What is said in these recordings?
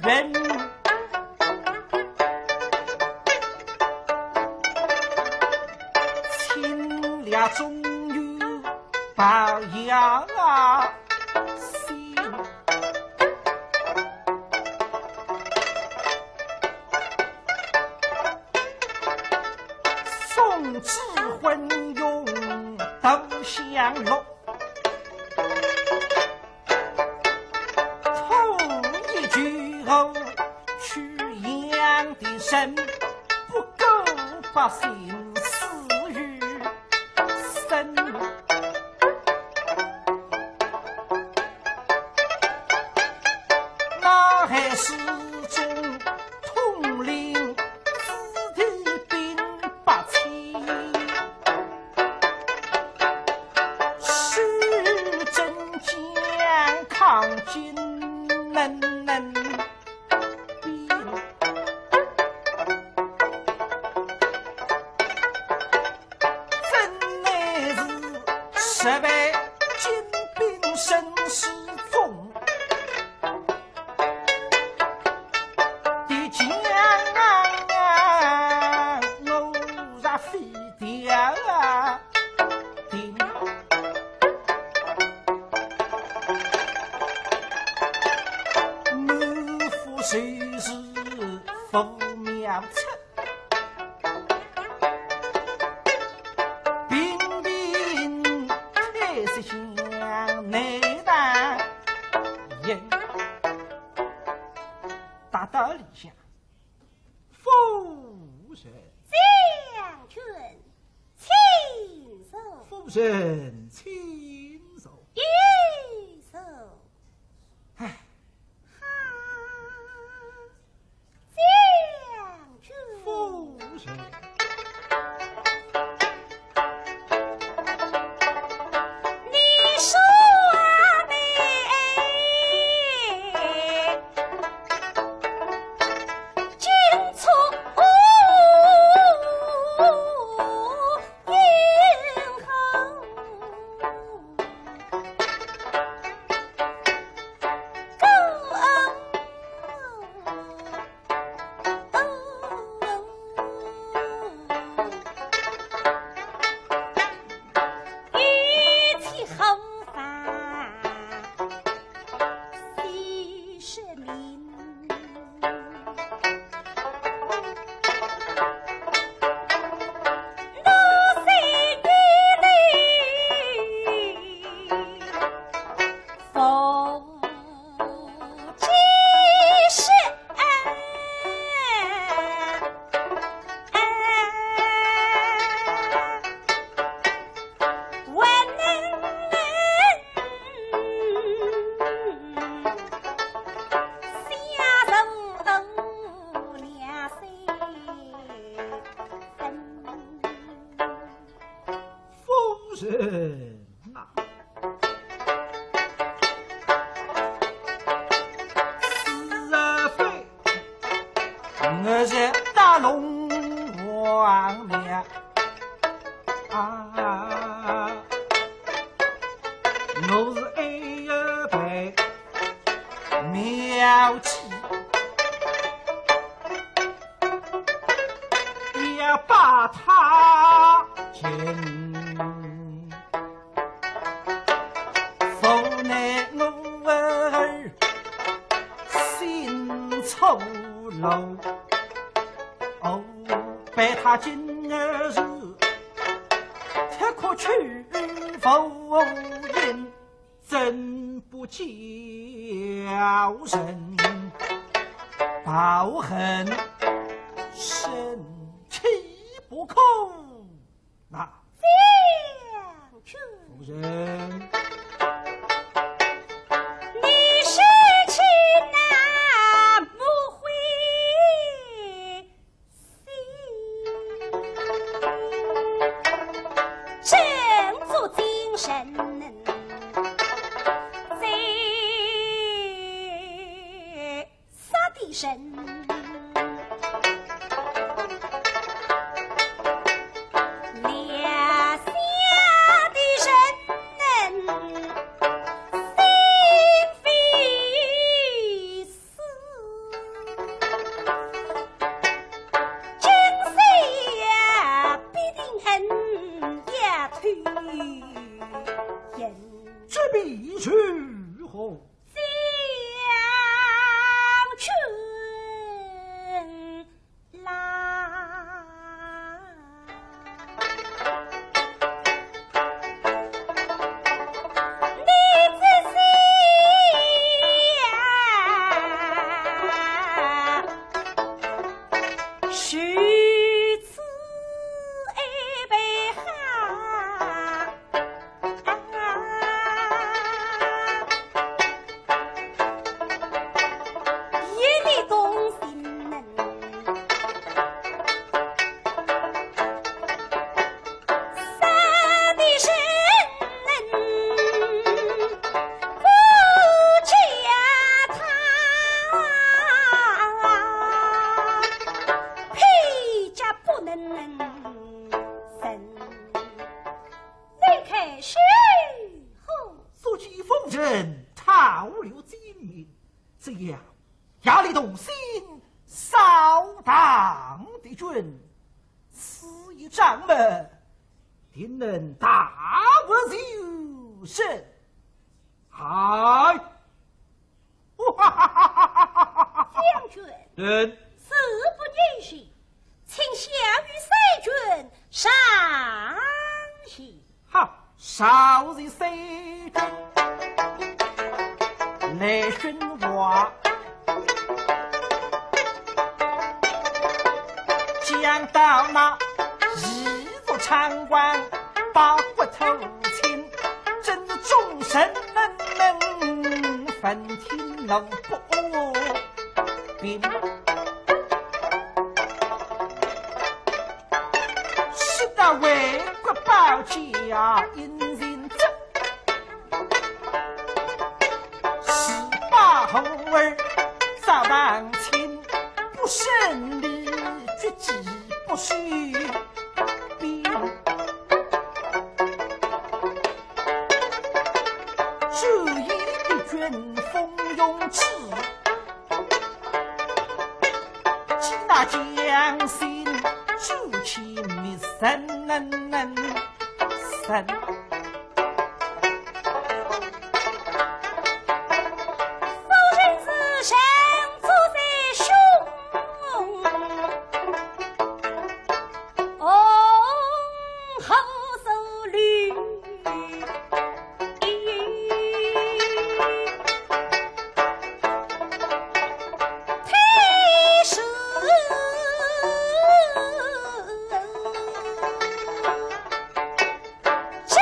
人。亲俩终于把牙心，宋之昏庸都相落，头一句后去养的神，不够百姓死于生。那还是种统领子弟兵8千，徐真将抗金能兵，真乃是10万精兵声势中。谁是佛苗策？兵兵开始向内打人，大道理下，夫人将军请走，夫人请走。一走。唉。夫人，你说的君错云后，人啊，是非我是大龙王娘啊，我是一辈妙计，要把他擒。哦，被他今儿是特可去否应，真不叫人报恨，生气不可。那将军夫人。这必是何？将军来。压力动心，扫荡敌军，此一掌门，定能大不救身。嗨，将军，事不允许，请下谕塞军上席。好，少日塞军来寻我。将到那一座长关，把骨头亲，真众神能分天龙不并。是那为国保家因人争，十八后儿早当亲，不胜利绝技不许变，这一的军风勇气，即那将心就其灭神神。真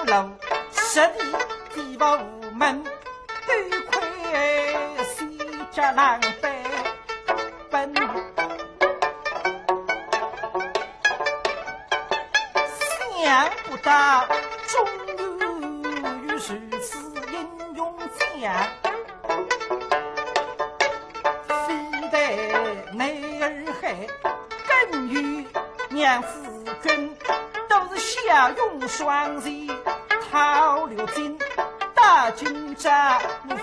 路，十里地无门，多亏西家郎辈奔。想不到终于如此英勇将，非得内儿海，更与娘子军，都是骁勇双骑，逃流金，大军扎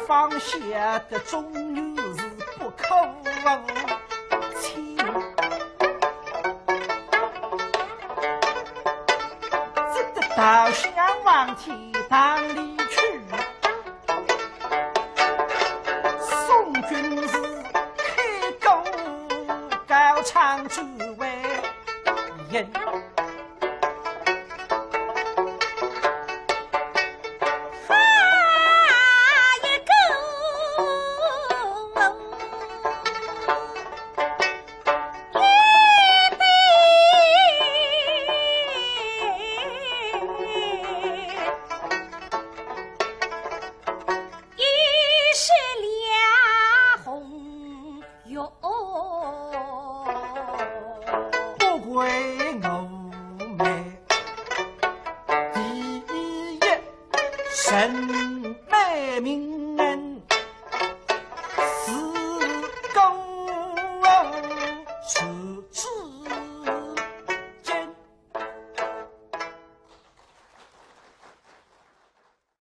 放下的终于是不可忘情。到向往天堂里去，宋军是开沟高唱诸位人，人美名人是公是